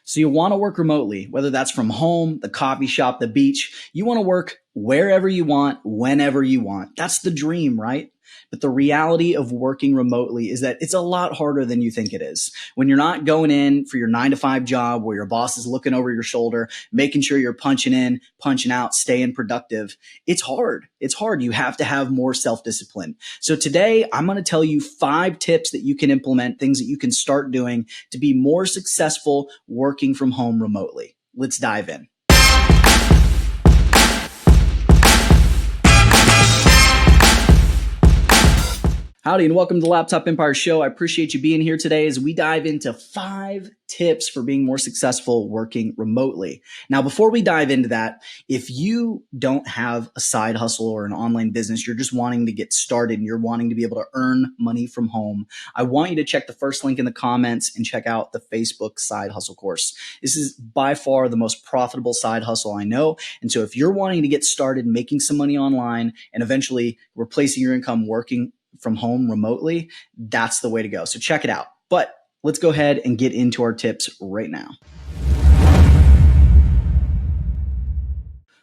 So you want to work remotely, whether that's from home, the coffee shop, the beach. You want to work wherever you want, whenever you want. That's the dream, right? But the reality of working remotely is that it's a lot harder than you think it is. When you're not going in for your 9 to 5 job where your boss is looking over your shoulder, making sure you're punching in, punching out, staying productive, it's hard. It's hard. You have to have more self-discipline. So today I'm going to tell you 5 tips that you can implement, things that you can start doing to be more successful working from home remotely. Let's dive in. Howdy and welcome to the Laptop Empire Show. I appreciate you being here today as we dive into 5 tips for being more successful working remotely. Now, before we dive into that, if you don't have a side hustle or an online business, you're just wanting to get started and you're wanting to be able to earn money from home, I want you to check the first link in the comments and check out the Facebook side hustle course. This is by far the most profitable side hustle I know. And so if you're wanting to get started making some money online and eventually replacing your income working from home remotely, that's the way to go. So check it out. But let's go ahead and get into our tips right now.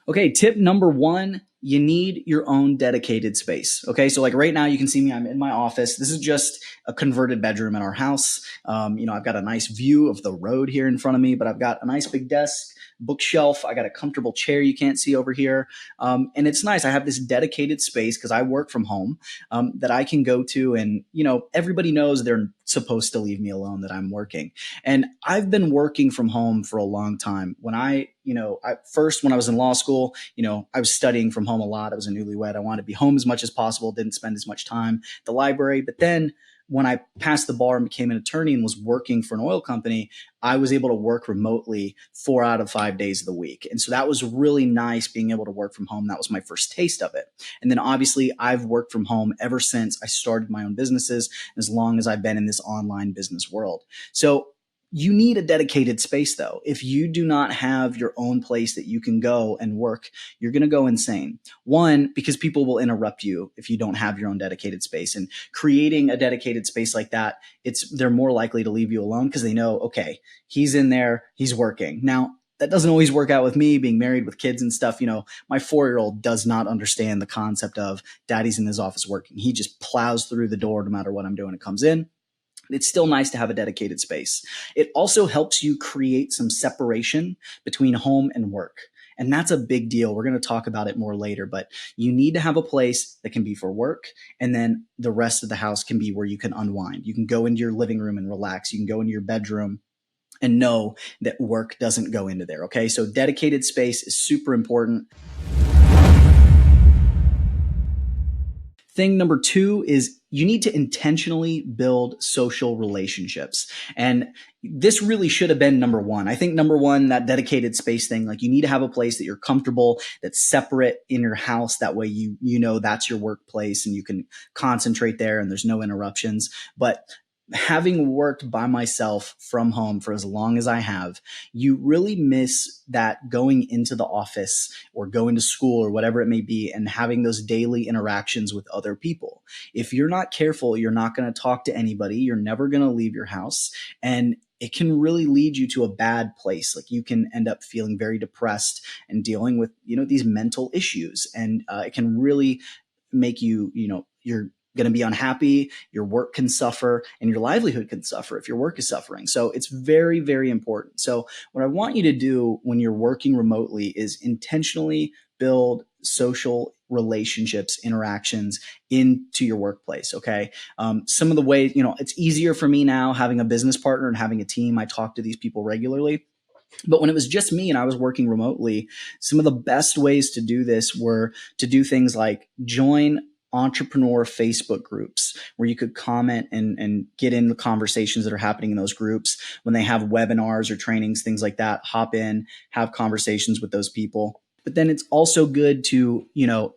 Okay, tip number 1, you need your own dedicated space. Okay, so like right now you can see me, I'm in my office. This is just a converted bedroom in our house. I've got a nice view of the road here in front of me, but I've got a nice big desk, bookshelf. I got a comfortable chair you can't see over here. And it's nice. I have this dedicated space because I work from home that I can go to. And, everybody knows they're supposed to leave me alone that I'm working. And I've been working from home for a long time. When I was in law school, I was studying from home a lot. I was a newlywed. I wanted to be home as much as possible, didn't spend as much time at the library. But then when I passed the bar and became an attorney and was working for an oil company, I was able to work remotely 4 out of 5 days of the week. And so that was really nice being able to work from home. That was my first taste of it. And then obviously I've worked from home ever since I started my own businesses, as long as I've been in this online business world. So you need a dedicated space though. If you do not have your own place that you can go and work, you're going to go insane. One, because people will interrupt you if you don't have your own dedicated space, and creating a dedicated space like that, they're more likely to leave you alone because they know, okay, he's in there, he's working. Now, that doesn't always work out with me being married with kids and stuff. My 4-year-old does not understand the concept of daddy's in his office working. He just plows through the door no matter what I'm doing. It comes in. It's still nice to have a dedicated space. It also helps you create some separation between home and work. And that's a big deal. We're going to talk about it more later, but you need to have a place that can be for work. And then the rest of the house can be where you can unwind. You can go into your living room and relax. You can go into your bedroom and know that work doesn't go into there. Okay. So dedicated space is super important. Thing number 2 is you need to intentionally build social relationships. And this really should have been number 1. I think number 1, that dedicated space thing, like you need to have a place that you're comfortable, that's separate in your house. That way you know that's your workplace and you can concentrate there and there's no interruptions. But having worked by myself from home for as long as I have, you really miss that going into the office or going to school or whatever it may be and having those daily interactions with other people. If you're not careful, you're not going to talk to anybody. You're never going to leave your house, and it can really lead you to a bad place. Like you can end up feeling very depressed and dealing with, these mental issues. And it can really make you, you're going to be unhappy, your work can suffer, and your livelihood can suffer if your work is suffering. So it's very, very important. So what I want you to do when you're working remotely is intentionally build social relationships, interactions into your workplace. Okay. Some of the ways, it's easier for me now having a business partner and having a team. I talk to these people regularly. But when it was just me and I was working remotely, some of the best ways to do this were to do things like join entrepreneur Facebook groups where you could comment and get in the conversations that are happening in those groups. When they have webinars or trainings, things like that, hop in, have conversations with those people. But then it's also good to,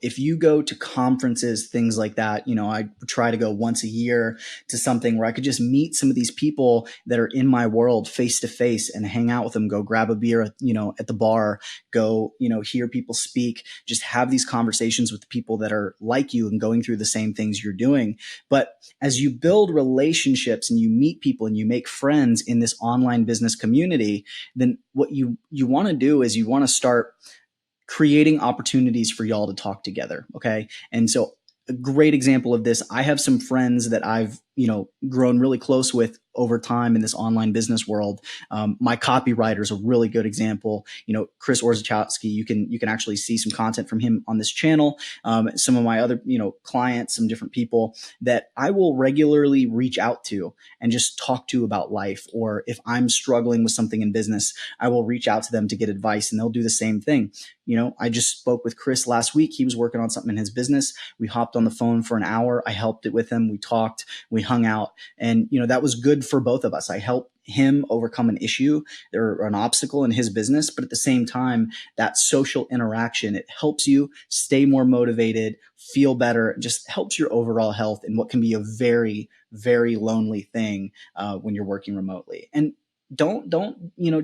if you go to conferences, things like that, I try to go once a year to something where I could just meet some of these people that are in my world face to face and hang out with them, go grab a beer, at the bar, go, hear people speak, just have these conversations with people that are like you and going through the same things you're doing. But as you build relationships and you meet people and you make friends in this online business community, then what you want to do is you want to start creating opportunities for y'all to talk together. Okay. And so a great example of this, I have some friends that I've, grown really close with over time in this online business world. My copywriter is a really good example. Chris Orzechowski, you can actually see some content from him on this channel. Some of my other, clients, some different people that I will regularly reach out to and just talk to about life. Or if I'm struggling with something in business, I will reach out to them to get advice and they'll do the same thing. I just spoke with Chris last week. He was working on something in his business. We hopped on the phone for an hour. I helped it with him. We talked, we hung out, and that was good for both of us. I helped him overcome an issue or an obstacle in his business, but at the same time, that social interaction, it helps you stay more motivated, feel better, it just helps your overall health in what can be a very, very lonely thing when you're working remotely. And don't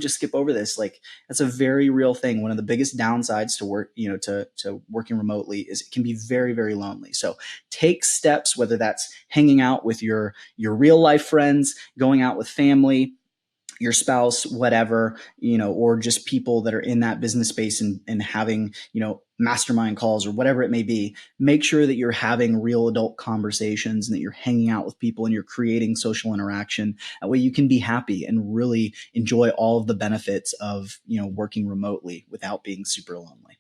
just skip over this. Like, that's a very real thing. One of the biggest downsides to work, to working remotely is it can be very, very lonely. So take steps, whether that's hanging out with your real life friends, going out with family, your spouse, whatever, or just people that are in that business space and having, mastermind calls or whatever it may be. Make sure that you're having real adult conversations and that you're hanging out with people and you're creating social interaction. That way you can be happy and really enjoy all of the benefits of, working remotely without being super lonely.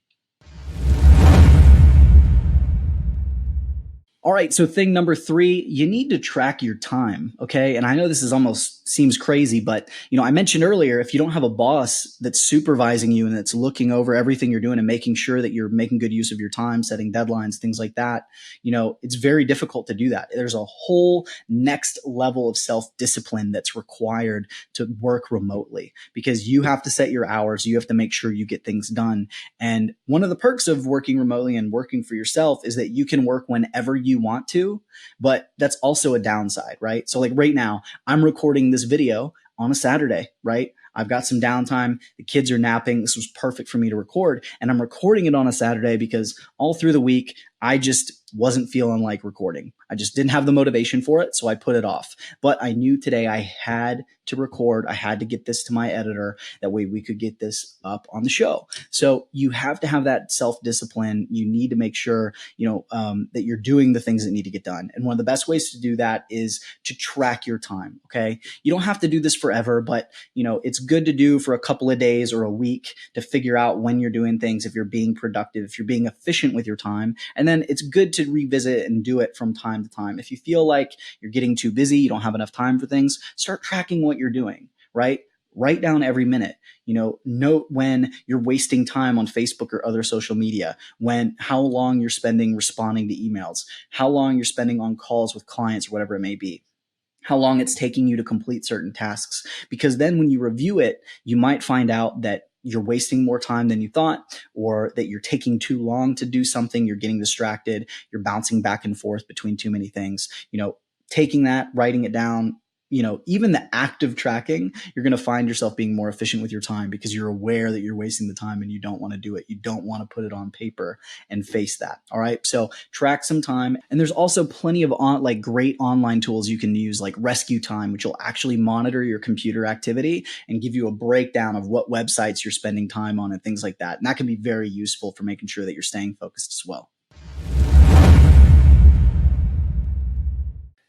All right. So thing number 3, you need to track your time. Okay. And I know this is almost seems crazy, but I mentioned earlier, if you don't have a boss that's supervising you and that's looking over everything you're doing and making sure that you're making good use of your time, setting deadlines, things like that, it's very difficult to do that. There's a whole next level of self-discipline that's required to work remotely because you have to set your hours. You have to make sure you get things done. And one of the perks of working remotely and working for yourself is that you can work whenever you want to, but that's also a downside, right? So like right now, I'm recording this video on a Saturday, right? I've got some downtime. The kids are napping. This was perfect for me to record. And I'm recording it on a Saturday because all through the week, I just wasn't feeling like recording. I just didn't have the motivation for it. So I put it off. But I knew today I had to record. I had to get this to my editor. That way we could get this up on the show. So you have to have that self-discipline. You need to make sure, that you're doing the things that need to get done. And one of the best ways to do that is to track your time. Okay. You don't have to do this forever, but it's good to do for a couple of days or a week to figure out when you're doing things, if you're being productive, if you're being efficient with your time. And then it's good to revisit and do it from time to time. If you feel like you're getting too busy, you don't have enough time for things, start tracking what you're doing, right? Write down every minute, note when you're wasting time on Facebook or other social media, how long you're spending responding to emails, how long you're spending on calls with clients or whatever it may be, how long it's taking you to complete certain tasks. Because then when you review it, you might find out that you're wasting more time than you thought, or that you're taking too long to do something. You're getting distracted. You're bouncing back and forth between too many things. Taking that, writing it down, even the act of tracking, you're going to find yourself being more efficient with your time because you're aware that you're wasting the time and you don't want to do it. You don't want to put it on paper and face that. All right. So track some time. And there's also plenty of great online tools you can use, like Rescue Time, which will actually monitor your computer activity and give you a breakdown of what websites you're spending time on and things like that. And that can be very useful for making sure that you're staying focused as well.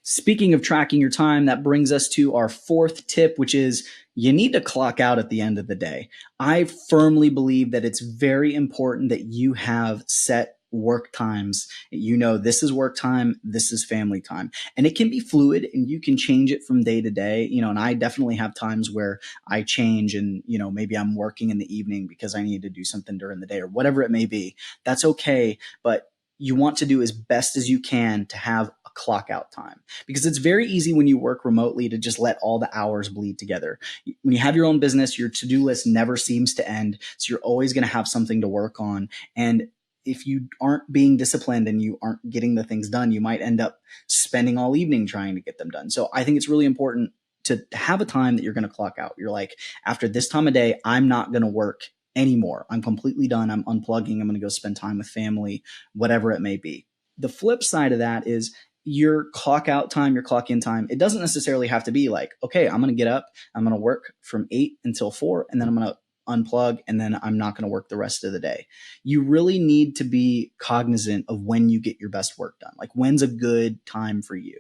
Speaking of tracking your time, that brings us to our 4th tip, which is you need to clock out at the end of the day. I firmly believe that it's very important that you have set work times. This is work time, this is family time. And it can be fluid and you can change it from day to day, and I definitely have times where I change and, maybe I'm working in the evening because I need to do something during the day or whatever it may be. That's okay. But you want to do as best as you can to have a clock out time, because it's very easy when you work remotely to just let all the hours bleed together. When you have your own business, your to-do list never seems to end. So you're always going to have something to work on. And if you aren't being disciplined and you aren't getting the things done, you might end up spending all evening trying to get them done. So I think it's really important to have a time that you're going to clock out. You're like, after this time of day, I'm not going to work anymore. I'm completely done. I'm unplugging. I'm going to go spend time with family, whatever it may be. The flip side of that is your clock out time, your clock in time. It doesn't necessarily have to be like, okay, I'm going to get up, I'm going to work from 8 until 4, and then I'm going to unplug, and then I'm not going to work the rest of the day. You really need to be cognizant of when you get your best work done. Like, when's a good time for you,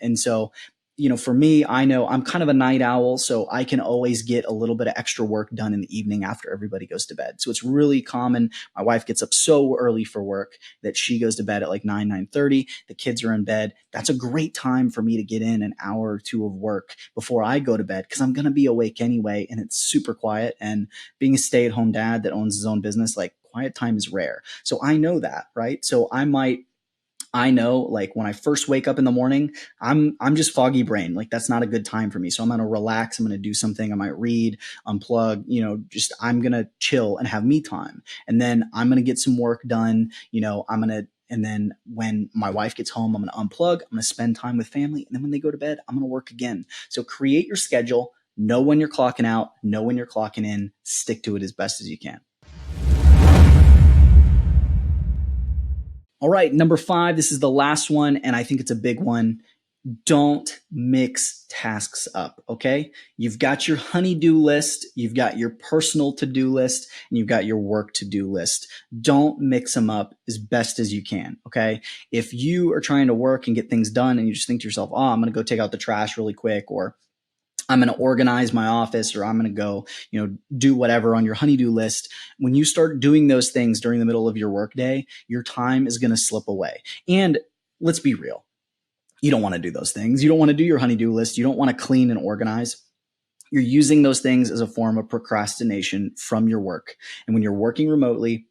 And so, for me, I know I'm kind of a night owl, so I can always get a little bit of extra work done in the evening after everybody goes to bed. So it's really common. My wife gets up so early for work that she goes to bed at like 9:30. The kids are in bed. That's a great time for me to get in an hour or two of work before I go to bed, because I'm going to be awake anyway, and it's super quiet. And being a stay-at-home dad that owns his own business, like, quiet time is rare. So I know that, right? So I know, like, when I first wake up in the morning, I'm just foggy brain. Like, that's not a good time for me. So I'm going to relax. I'm going to do something. I might read, unplug, just I'm going to chill and have me time. And then I'm going to get some work done. And then when my wife gets home, I'm going to unplug. I'm going to spend time with family. And then when they go to bed, I'm going to work again. So create your schedule, know when you're clocking out, know when you're clocking in, stick to it as best as you can. All right, number 5, this is the last one, and I think it's a big one. Don't mix tasks up, okay? You've got your honey-do list, you've got your personal to-do list, and you've got your work to-do list. Don't mix them up as best as you can, okay? If you are trying to work and get things done and you just think to yourself, oh, I'm going to go take out the trash really quick, or I'm going to organize my office, or I'm going to go, do whatever on your honey-do list. When you start doing those things during the middle of your workday, your time is going to slip away. And let's be real. You don't want to do those things. You don't want to do your honey-do list. You don't want to clean and organize. You're using those things as a form of procrastination from your work. And when you're working remotely,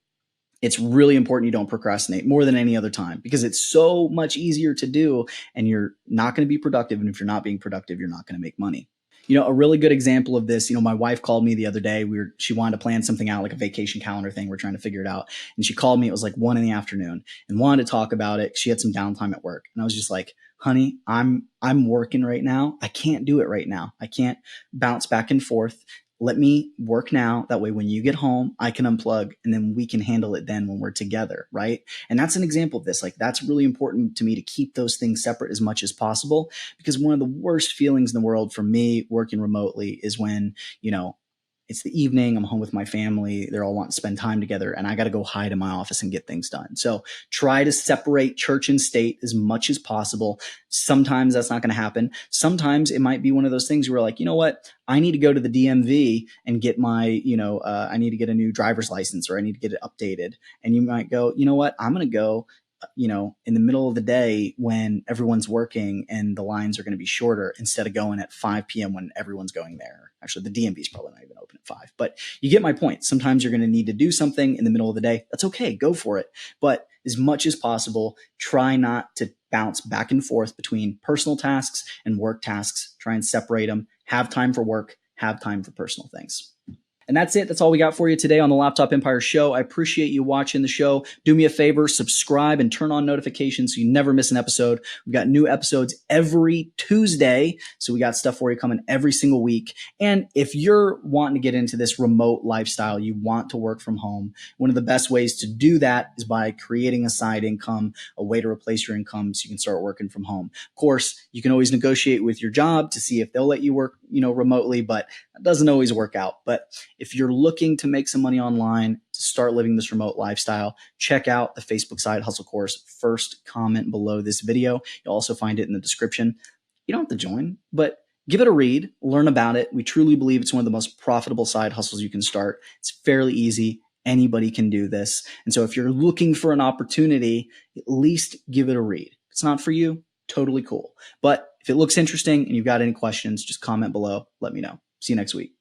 it's really important you don't procrastinate more than any other time, because it's so much easier to do, and you're not going to be productive. And if you're not being productive, you're not going to make money. A really good example of this, my wife called me the other day. She wanted to plan something out, like a vacation calendar thing. We're trying to figure it out. And she called me. It was like 1 p.m. and wanted to talk about it. She had some downtime at work. And I was just like, honey, I'm working right now. I can't do it right now. I can't bounce back and forth. Let me work now. That way, when you get home, I can unplug, and then we can handle it then when we're together, right? And that's an example of this. Like, that's really important to me, to keep those things separate as much as possible, because one of the worst feelings in the world for me working remotely is when, it's the evening, I'm home with my family, they're all wanting to spend time together, and I got to go hide in my office and get things done. So try to separate church and state as much as possible. Sometimes that's not going to happen. Sometimes it might be one of those things where, like, you know what? I need to go to the DMV and get my, I need to get a new driver's license, or I need to get it updated. And you might go, you know what? I'm going to go in the middle of the day when everyone's working and the lines are going to be shorter, instead of going at 5 p.m. when everyone's going there. Actually, the DMV is probably not even open at 5, but you get my point. Sometimes you're going to need to do something in the middle of the day. That's okay. Go for it. But as much as possible, try not to bounce back and forth between personal tasks and work tasks. Try and separate them. Have time for work, have time for personal things. And that's it. That's all we got for you today on the Laptop Empire Show. I appreciate you watching the show. Do me a favor, subscribe and turn on notifications so you never miss an episode. We've got new episodes every Tuesday, so we got stuff for you coming every single week. And if you're wanting to get into this remote lifestyle, you want to work from home, one of the best ways to do that is by creating a side income, a way to replace your income so you can start working from home. Of course, you can always negotiate with your job to see if they'll let you work, remotely, but that doesn't always work out. But if you're looking to make some money online, to start living this remote lifestyle, check out the Facebook Side Hustle course. First comment below this video. You'll also find it in the description. You don't have to join, but give it a read, learn about it. We truly believe it's one of the most profitable side hustles you can start. It's fairly easy. Anybody can do this. And so if you're looking for an opportunity, at least give it a read. If it's not for you, totally cool. But if it looks interesting and you've got any questions, just comment below. Let me know. See you next week.